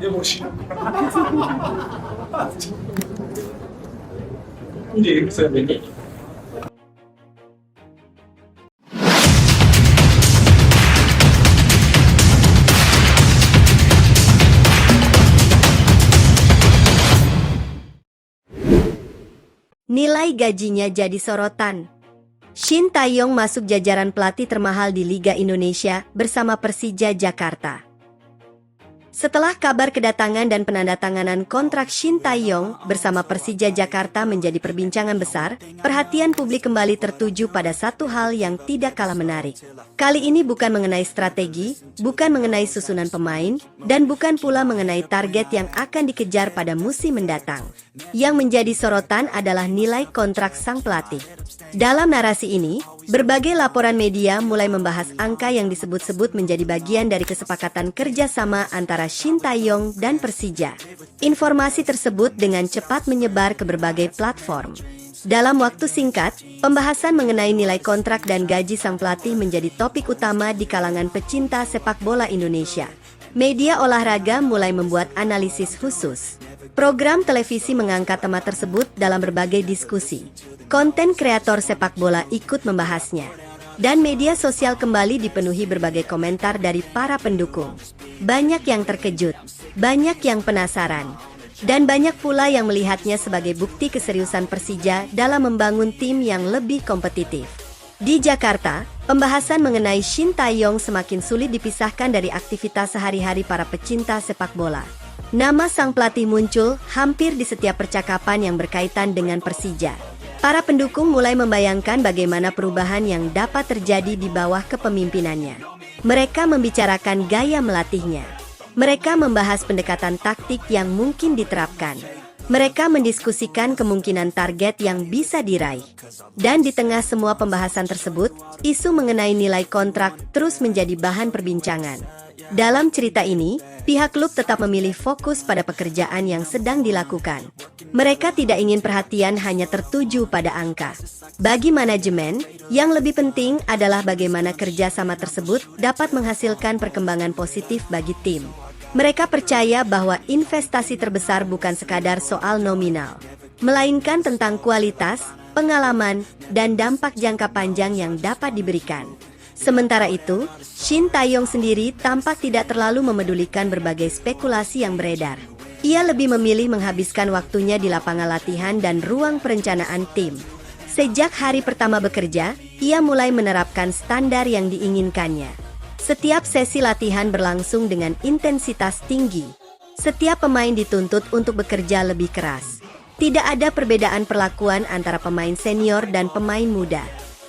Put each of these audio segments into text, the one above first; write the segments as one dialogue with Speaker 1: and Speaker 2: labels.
Speaker 1: emosi. Hindi, sabi niya.
Speaker 2: Nilai gajinya jadi sorotan. Shin Tae-yong masuk jajaran pelatih termahal di Liga Indonesia bersama Persija Jakarta. Setelah kabar kedatangan dan penandatanganan kontrak Shin Tae-yong bersama Persija Jakarta menjadi perbincangan besar, perhatian publik kembali tertuju pada satu hal yang tidak kalah menarik. Kali ini bukan mengenai strategi, bukan mengenai susunan pemain, dan bukan pula mengenai target yang akan dikejar pada musim mendatang. Yang menjadi sorotan adalah nilai kontrak sang pelatih. Dalam narasi ini, berbagai laporan media mulai membahas angka yang disebut-sebut menjadi bagian dari kesepakatan kerjasama antara Shin Tae-yong dan Persija. Informasi tersebut dengan cepat menyebar ke berbagai platform. Dalam waktu singkat, pembahasan mengenai nilai kontrak dan gaji sang pelatih menjadi topik utama di kalangan pecinta sepak bola Indonesia. Media olahraga mulai membuat analisis khusus. Program televisi mengangkat tema tersebut dalam berbagai diskusi. Konten kreator sepak bola ikut membahasnya. Dan media sosial kembali dipenuhi berbagai komentar dari para pendukung. Banyak yang terkejut, banyak yang penasaran, dan banyak pula yang melihatnya sebagai bukti keseriusan Persija dalam membangun tim yang lebih kompetitif. Di Jakarta, pembahasan mengenai Shin Tae-yong semakin sulit dipisahkan dari aktivitas sehari-hari para pecinta sepak bola. Nama sang pelatih muncul hampir di setiap percakapan yang berkaitan dengan Persija. Para pendukung mulai membayangkan bagaimana perubahan yang dapat terjadi di bawah kepemimpinannya. Mereka membicarakan gaya melatihnya. Mereka membahas pendekatan taktik yang mungkin diterapkan. Mereka mendiskusikan kemungkinan target yang bisa diraih. Dan di tengah semua pembahasan tersebut, isu mengenai nilai kontrak terus menjadi bahan perbincangan. Dalam cerita ini, pihak klub tetap memilih fokus pada pekerjaan yang sedang dilakukan. Mereka tidak ingin perhatian hanya tertuju pada angka. Bagi manajemen, yang lebih penting adalah bagaimana kerjasama tersebut dapat menghasilkan perkembangan positif bagi tim. Mereka percaya bahwa investasi terbesar bukan sekadar soal nominal, melainkan tentang kualitas, pengalaman, dan dampak jangka panjang yang dapat diberikan. Sementara itu, Shin Tae-yong sendiri tampak tidak terlalu memedulikan berbagai spekulasi yang beredar. Ia lebih memilih menghabiskan waktunya di lapangan latihan dan ruang perencanaan tim. Sejak hari pertama bekerja, ia mulai menerapkan standar yang diinginkannya. Setiap sesi latihan berlangsung dengan intensitas tinggi. Setiap pemain dituntut untuk bekerja lebih keras. Tidak ada perbedaan perlakuan antara pemain senior dan pemain muda.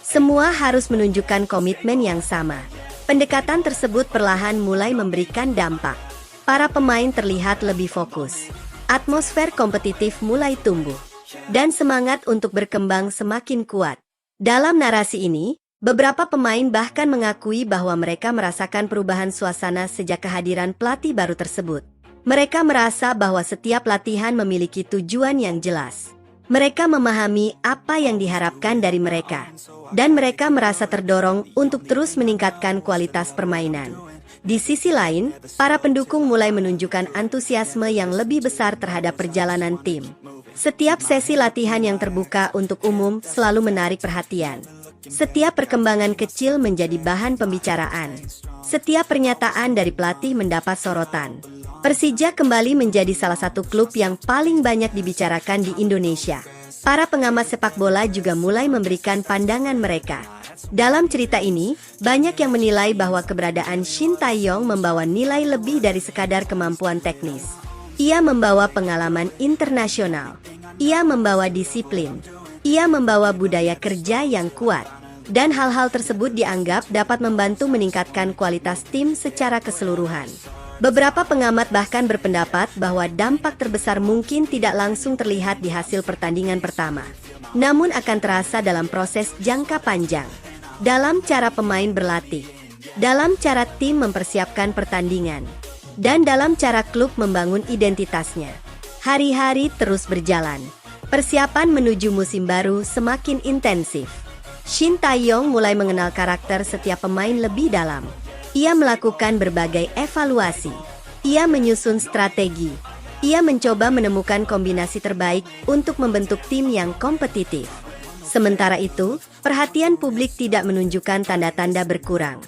Speaker 2: Semua harus menunjukkan komitmen yang sama. Pendekatan tersebut perlahan mulai memberikan dampak. Para pemain terlihat lebih fokus. Atmosfer kompetitif mulai tumbuh. Dan semangat untuk berkembang semakin kuat. Dalam narasi ini, beberapa pemain bahkan mengakui bahwa mereka merasakan perubahan suasana sejak kehadiran pelatih baru tersebut. Mereka merasa bahwa setiap latihan memiliki tujuan yang jelas. Mereka memahami apa yang diharapkan dari mereka, dan mereka merasa terdorong untuk terus meningkatkan kualitas permainan. Di sisi lain, para pendukung mulai menunjukkan antusiasme yang lebih besar terhadap perjalanan tim. Setiap sesi latihan yang terbuka untuk umum selalu menarik perhatian. Setiap perkembangan kecil menjadi bahan pembicaraan. Setiap pernyataan dari pelatih mendapat sorotan. Persija kembali menjadi salah satu klub yang paling banyak dibicarakan di Indonesia. Para pengamat sepak bola juga mulai memberikan pandangan mereka. Dalam cerita ini, banyak yang menilai bahwa keberadaan Shin Tae-yong membawa nilai lebih dari sekadar kemampuan teknis. Ia membawa pengalaman internasional. Ia membawa disiplin. Ia membawa budaya kerja yang kuat. Dan hal-hal tersebut dianggap dapat membantu meningkatkan kualitas tim secara keseluruhan. Beberapa pengamat bahkan berpendapat bahwa dampak terbesar mungkin tidak langsung terlihat di hasil pertandingan pertama, namun akan terasa dalam proses jangka panjang, dalam cara pemain berlatih, dalam cara tim mempersiapkan pertandingan, dan dalam cara klub membangun identitasnya. Hari-hari terus berjalan. Persiapan menuju musim baru semakin intensif. Shin Tae-yong mulai mengenal karakter setiap pemain lebih dalam. Ia melakukan berbagai evaluasi. Ia menyusun strategi. Ia mencoba menemukan kombinasi terbaik untuk membentuk tim yang kompetitif. Sementara itu, perhatian publik tidak menunjukkan tanda-tanda berkurang.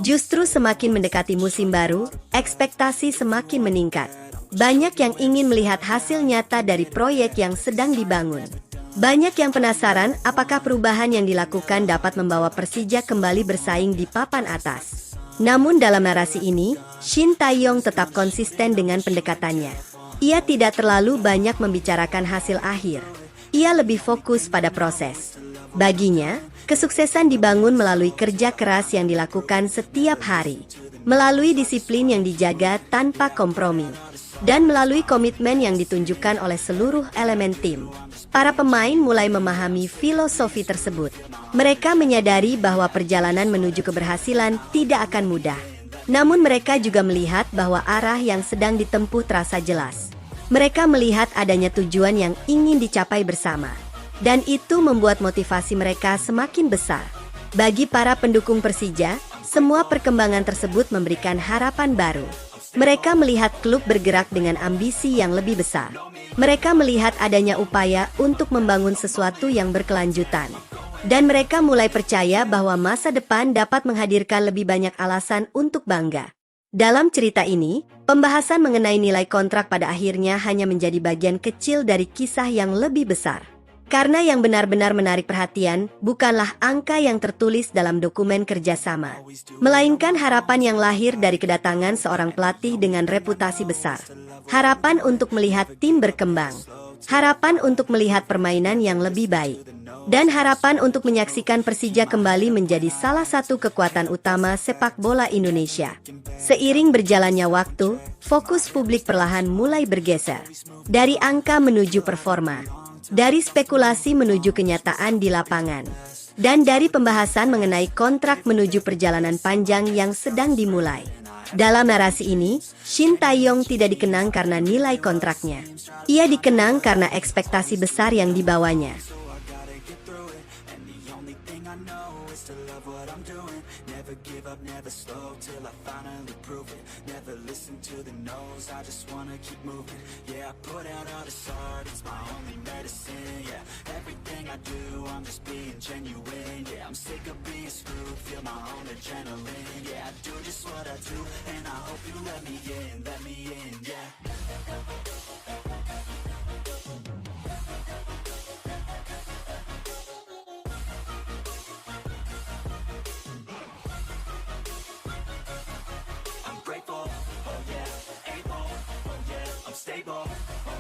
Speaker 2: Justru semakin mendekati musim baru, ekspektasi semakin meningkat. Banyak yang ingin melihat hasil nyata dari proyek yang sedang dibangun. Banyak yang penasaran apakah perubahan yang dilakukan dapat membawa Persija kembali bersaing di papan atas. Namun dalam narasi ini, Shin Tae-yong tetap konsisten dengan pendekatannya. Ia tidak terlalu banyak membicarakan hasil akhir. Ia lebih fokus pada proses. Baginya, kesuksesan dibangun melalui kerja keras yang dilakukan setiap hari, melalui disiplin yang dijaga tanpa kompromi, dan melalui komitmen yang ditunjukkan oleh seluruh elemen tim. Para pemain mulai memahami filosofi tersebut. Mereka menyadari bahwa perjalanan menuju keberhasilan tidak akan mudah. Namun mereka juga melihat bahwa arah yang sedang ditempuh terasa jelas. Mereka melihat adanya tujuan yang ingin dicapai bersama. Dan itu membuat motivasi mereka semakin besar. Bagi para pendukung Persija, semua perkembangan tersebut memberikan harapan baru. Mereka melihat klub bergerak dengan ambisi yang lebih besar. Mereka melihat adanya upaya untuk membangun sesuatu yang berkelanjutan. Dan mereka mulai percaya bahwa masa depan dapat menghadirkan lebih banyak alasan untuk bangga. Dalam cerita ini, pembahasan mengenai nilai kontrak pada akhirnya hanya menjadi bagian kecil dari kisah yang lebih besar. Karena yang benar-benar menarik perhatian bukanlah angka yang tertulis dalam dokumen kerjasama, melainkan harapan yang lahir dari kedatangan seorang pelatih dengan reputasi besar. Harapan untuk melihat tim berkembang, harapan untuk melihat permainan yang lebih baik, dan harapan untuk menyaksikan Persija kembali menjadi salah satu kekuatan utama sepak bola Indonesia. Seiring berjalannya waktu, fokus publik perlahan mulai bergeser dari angka menuju performa, dari spekulasi menuju kenyataan di lapangan, dan dari pembahasan mengenai kontrak menuju perjalanan panjang yang sedang dimulai. Dalam narasi ini, Shin Tae-yong tidak dikenang karena nilai kontraknya. Ia dikenang karena ekspektasi besar yang dibawanya.
Speaker 1: Grateful, oh yeah, able, oh yeah, I'm stable, oh